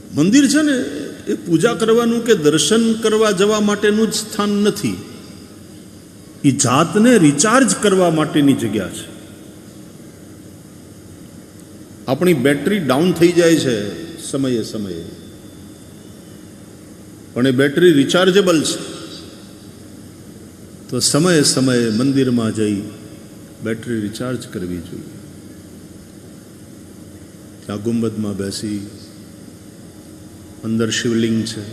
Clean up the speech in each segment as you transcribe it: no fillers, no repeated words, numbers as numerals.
મંદિર છે ને એ પૂજા કરવાનું કે દર્શન કરવા જવા માટેનું જ સ્થાન નથી, એ જાતને રિચાર્જ કરવા માટેની જગ્યા છે. આપણી બેટરી ડાઉન થઈ જાય છે સમયે સમયે, પણ એ બેટરી રિચાર્જેબલ છે. તો સમયે સમયે મંદિરમાં જઈ બેટરી રિચાર્જ કરવી જોઈએ. ત્યાં ગુંબદમાં બેસી, અંદર શિવલિંગ છે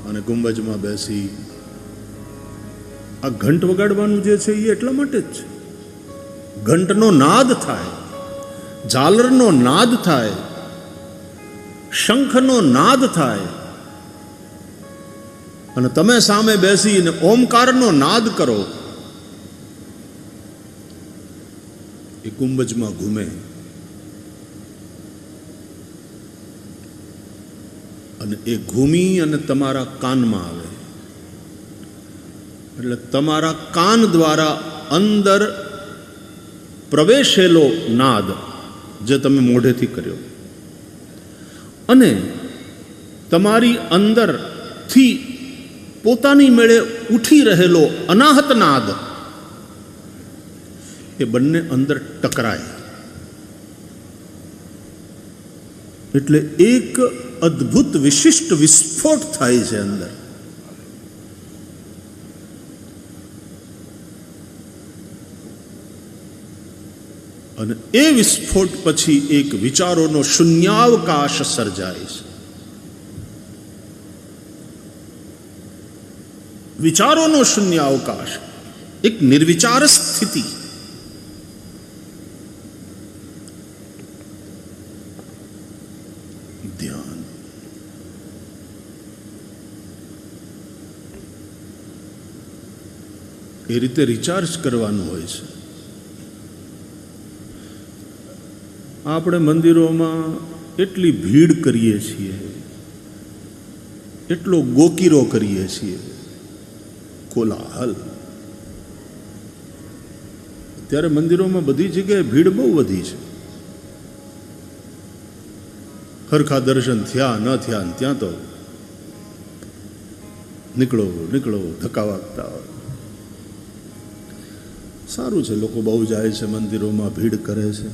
અને ગુંબજમાં બેસી આ ઘંટ વગાડવાનું જે છે એ એટલા માટે જ છે. ઘંટનો નાદ થાય, ઝાલરનો નાદ થાય, શંખનો નાદ થાય, અને તમે સામે બેસીને ઓમકારનો નાદ કરો. એ ગુંબજમાં ઘૂમે અને એ ઘૂમી અને તમારા કાનમાં આવે, એટલે તમારા કાન દ્વારા અંદર પ્રવેશેલો નાદ જે તમે મોઢેથી કર્યો અને તમારી અંદરથી પોતાની મેળે ઉઠી રહેલો અનાહત નાદ, એ બંને અંદર ટકરાય એટલે એક અદ્ભુત વિશિષ્ટ વિસ્ફોટ થાય છે અંદર. અને એ વિસ્ફોટ પછી એક વિચારોનો શૂન્યાવકાશ સર્જાય છે. વિચારોનો શૂન્યાવકાશ, એક નિર્વિચાર સ્થિતિ. ધ્યાન એ રીતે રિચાર્જ કરવાનું હોય છે. આપણે મંદિરોમાં એટલી ભીડ કરીએ છીએ, એટલો ગોકીરો કરીએ છીએ, કોલાહલ. ત્યારે મંદિરોમાં બધી જગ્યાએ ભીડ બહુ વધી છે. હરખા દર્શન થયા ન થયા ને ત્યાં તો નીકળો નીકળો ધક્કા વાગતા હોય. સારું છે, લોકો બહુ જાય છે મંદિરોમાં, ભીડ કરે છે.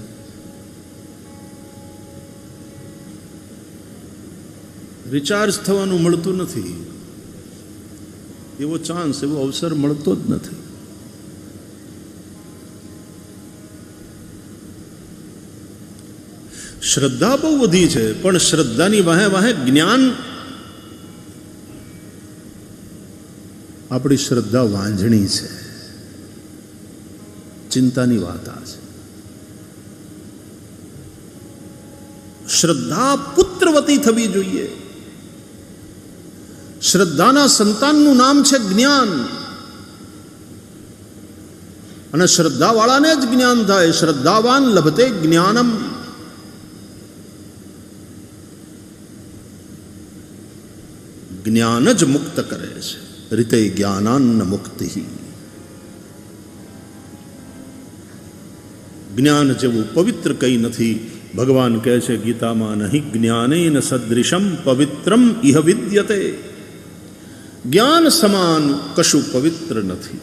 રિચાર્જ થવાનું મળતું નથી, એવો ચાન્સ, એવો અવસર મળતો જ નથી. શ્રદ્ધા બહુ વધી છે, પણ શ્રદ્ધાની વાહે વાહે જ્ઞાન. આપણી શ્રદ્ધા વાંઝણી છે. ચિંતાની વાત આ છે. શ્રદ્ધા પુત્રવતી થવી જોઈએ. શ્રદ્ધાના સંતાનનું નામ છે જ્ઞાન, અને શ્રદ્ધાવાળાને જ જ્ઞાન થાય. શ્રદ્ધાવાન લભતે જ્ઞાનમ. જ્ઞાન જ મુક્ત કરે છે. રીતે જ્ઞાનાન્ન મુક્તિ. જ્ઞાન જેવું પવિત્ર કંઈ નથી. ભગવાન કહે છે ગીતામાં, નહીં જ્ઞાનેન સદૃશમ પવિત્રમ ઇહ વિદ્યતે. જ્ઞાન સમાન કશું પવિત્ર નથી.